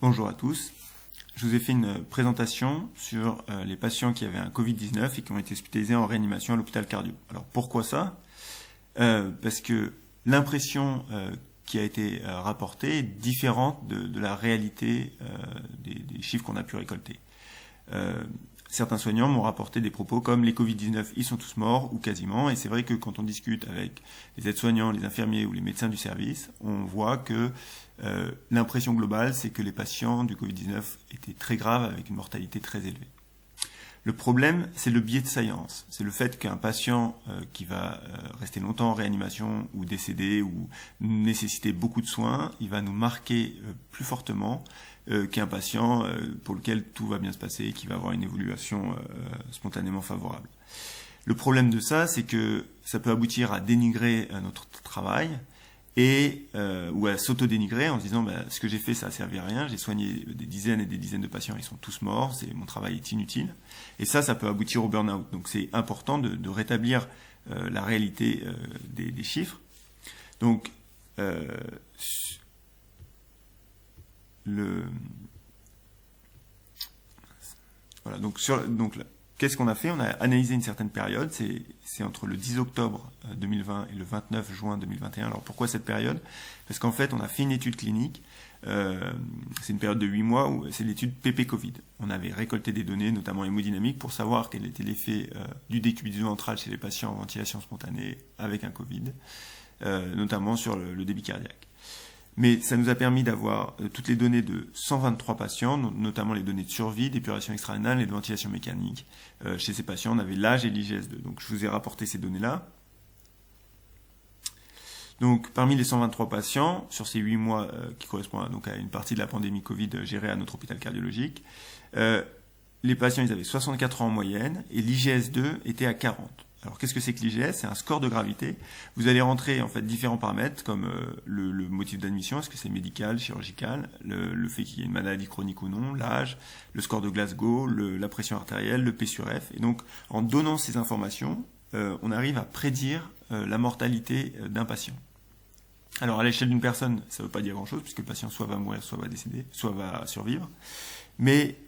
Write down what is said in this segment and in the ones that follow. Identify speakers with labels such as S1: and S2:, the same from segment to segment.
S1: Bonjour à tous. Je vous ai fait une présentation sur les patients qui avaient un Covid-19 et qui ont été hospitalisés en réanimation à l'hôpital cardio. Alors pourquoi ça? Parce que l'impression qui a été rapportée est différente de la réalité des chiffres qu'on a pu récolter. Certains soignants m'ont rapporté des propos comme les Covid-19, ils sont tous morts ou quasiment, et c'est vrai que quand on discute avec les aides-soignants, les infirmiers ou les médecins du service, on voit que l'impression globale, c'est que les patients du Covid-19 étaient très graves avec une mortalité très élevée. Le problème, c'est le biais de science. C'est le fait qu'un patient qui va rester longtemps en réanimation ou décéder ou nécessiter beaucoup de soins, il va nous marquer plus fortement qu'un patient pour lequel tout va bien se passer et qui va avoir une évolution spontanément favorable. Le problème de ça, c'est que ça peut aboutir à dénigrer notre travail ou à s'auto-dénigrer en se disant ce que j'ai fait, ça a servi à rien, j'ai soigné des dizaines et des dizaines de patients, ils sont tous morts, mon travail est inutile. Et ça peut aboutir au burn-out. Donc c'est important de rétablir la réalité des chiffres. Donc voilà, donc qu'est-ce qu'on a fait? On a analysé une certaine période, c'est entre le 10 octobre 2020 et le 29 juin 2021. Alors pourquoi cette période? Parce qu'en fait, on a fait une étude clinique, c'est une période de 8 mois, c'est l'étude PP-Covid. On avait récolté des données, notamment hémodynamiques, pour savoir quel était l'effet du décubitusement ventral chez les patients en ventilation spontanée avec un Covid, notamment sur le débit cardiaque. Mais ça nous a permis d'avoir toutes les données de 123 patients, notamment les données de survie, d'épuration extra-rénale et de ventilation mécanique. Chez ces patients, on avait l'âge et l'IGS2. Donc je vous ai rapporté ces données-là. Donc parmi les 123 patients, sur ces 8 mois qui correspondent donc à une partie de la pandémie Covid gérée à notre hôpital cardiologique, les patients ils avaient 64 ans en moyenne et l'IGS2 était à 40. Alors qu'est-ce que c'est que l'IGS? C'est un score de gravité. Vous allez rentrer en fait différents paramètres comme le motif d'admission, est-ce que c'est médical, chirurgical, le fait qu'il y ait une maladie chronique ou non, l'âge, le score de Glasgow, la pression artérielle, le P sur F. Et donc en donnant ces informations, on arrive à prédire la mortalité d'un patient. Alors à l'échelle d'une personne, ça ne veut pas dire grand-chose puisque le patient soit va mourir, soit va décéder, soit va survivre. Mais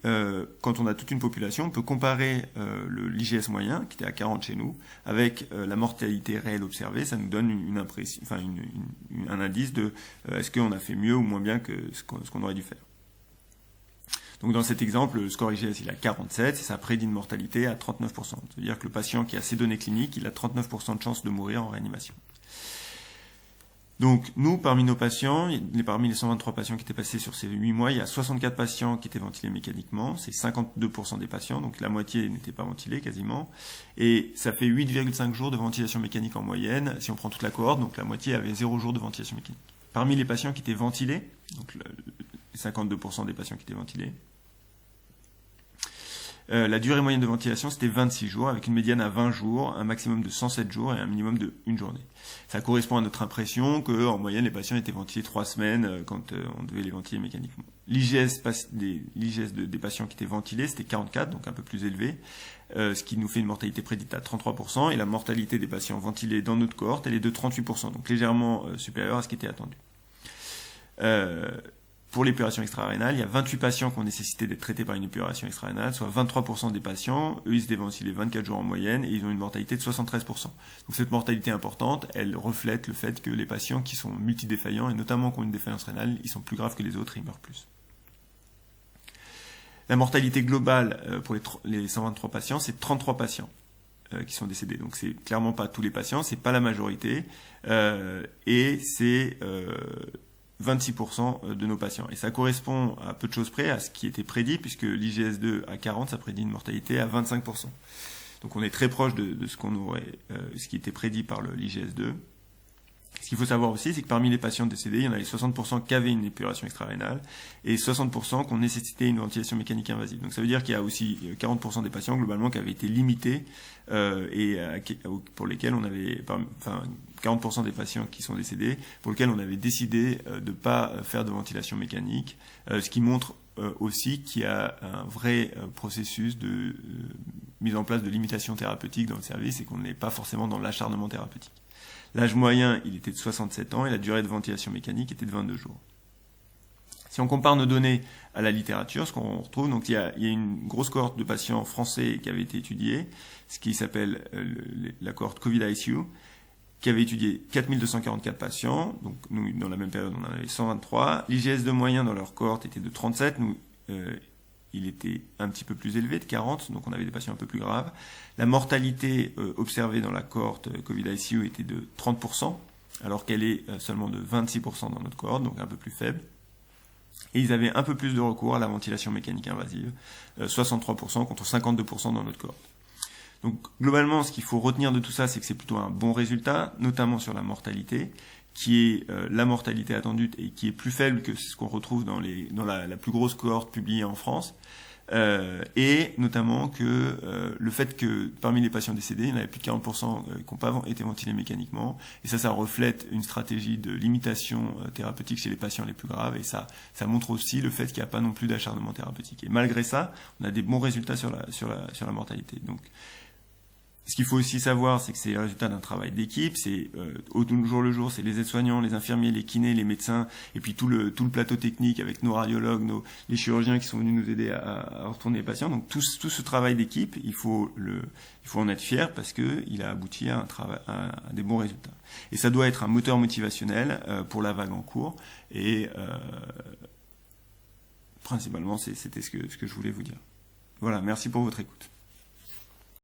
S1: quand on a toute une population, on peut comparer l'IGS moyen, qui était à 40 chez nous, avec la mortalité réelle observée. Ça nous donne un indice de est-ce qu'on a fait mieux ou moins bien que ce qu'on aurait dû faire. Donc dans cet exemple, le score IGS il est à 47 et ça prédit une mortalité à 39%. C'est-à-dire que le patient qui a ces données cliniques, il a 39% de chance de mourir en réanimation. Donc, nous, parmi nos patients, parmi les 123 patients qui étaient passés sur ces 8 mois, il y a 64 patients qui étaient ventilés mécaniquement, c'est 52% des patients, donc la moitié n'était pas ventilée quasiment, et ça fait 8,5 jours de ventilation mécanique en moyenne, si on prend toute la cohorte, donc la moitié avait 0 jour de ventilation mécanique. Parmi les patients qui étaient ventilés, donc les 52% des patients qui étaient ventilés, la durée moyenne de ventilation, c'était 26 jours, avec une médiane à 20 jours, un maximum de 107 jours et un minimum de 1 journée. Ça correspond à notre impression qu'en moyenne, les patients étaient ventilés 3 semaines quand on devait les ventiler mécaniquement. L'IGS des patients qui étaient ventilés, c'était 44, donc un peu plus élevé, ce qui nous fait une mortalité prédite à 33%, et la mortalité des patients ventilés dans notre cohorte, elle est de 38%, donc légèrement supérieure à ce qui était attendu. Pour l'épuration extra-rénale, il y a 28 patients qui ont nécessité d'être traités par une épuration extra-rénale, soit 23% des patients. Eux, ils se déventilaient 24 jours en moyenne et ils ont une mortalité de 73%. Donc cette mortalité importante, elle reflète le fait que les patients qui sont multidéfaillants, et notamment qui ont une défaillance rénale, ils sont plus graves que les autres et ils meurent plus. La mortalité globale pour les 123 patients, c'est 33 patients qui sont décédés. Donc c'est clairement pas tous les patients, c'est pas la majorité, et c'est 26% de nos patients. Et ça correspond à peu de choses près à ce qui était prédit, puisque l'IGS2 à 40, ça prédit une mortalité à 25%. Donc on est très proche de ce qui était prédit par l'IGS2. Ce qu'il faut savoir aussi, c'est que parmi les patients décédés, il y en avait 60% qui avaient une épuration extra-rénale et 60% qui ont nécessité une ventilation mécanique invasive. Donc ça veut dire qu'il y a aussi 40% des patients globalement qui avaient été limités pour lesquels on avait, 40% des patients qui sont décédés, pour lesquels on avait décidé de ne pas faire de ventilation mécanique, ce qui montre aussi qu'il y a un vrai processus de mise en place de limitation thérapeutique dans le service et qu'on n'est pas forcément dans l'acharnement thérapeutique. L'âge moyen, il était de 67 ans et la durée de ventilation mécanique était de 22 jours. Si on compare nos données à la littérature, ce qu'on retrouve. Donc il y a une grosse cohorte de patients français qui avait été étudiée, ce qui s'appelle la cohorte Covid ICU, qui avait étudié 4244 patients. Donc nous, dans la même période, on en avait 123. L'IGS de moyen dans leur cohorte était de 37. Nous, il était un petit peu plus élevé, de 40, donc on avait des patients un peu plus graves. La mortalité observée dans la cohorte Covid ICU était de 30%, alors qu'elle est seulement de 26% dans notre cohorte, donc un peu plus faible. Et ils avaient un peu plus de recours à la ventilation mécanique invasive, 63% contre 52% dans notre cohorte. Donc globalement, ce qu'il faut retenir de tout ça, c'est que c'est plutôt un bon résultat, notamment sur la mortalité, qui est la mortalité attendue et qui est plus faible que ce qu'on retrouve dans la plus grosse cohorte publiée en France, et notamment que le fait que parmi les patients décédés, il y en avait plus de 40% qui n'ont pas été ventilés mécaniquement, et ça reflète une stratégie de limitation thérapeutique chez les patients les plus graves, et ça montre aussi le fait qu'il n'y a pas non plus d'acharnement thérapeutique. Et malgré ça, on a des bons résultats sur la mortalité. Donc ce qu'il faut aussi savoir, c'est que c'est le résultat d'un travail d'équipe. C'est au jour le jour, c'est les aides-soignants, les infirmiers, les kinés, les médecins, et puis tout le plateau technique avec nos radiologues, les chirurgiens qui sont venus nous aider à retourner les patients. Donc tout ce travail d'équipe, il faut en être fier parce que il a abouti à des bons résultats. Et ça doit être un moteur motivationnel pour la vague en cours. Et principalement, c'était ce que je voulais vous dire. Voilà, merci pour votre écoute.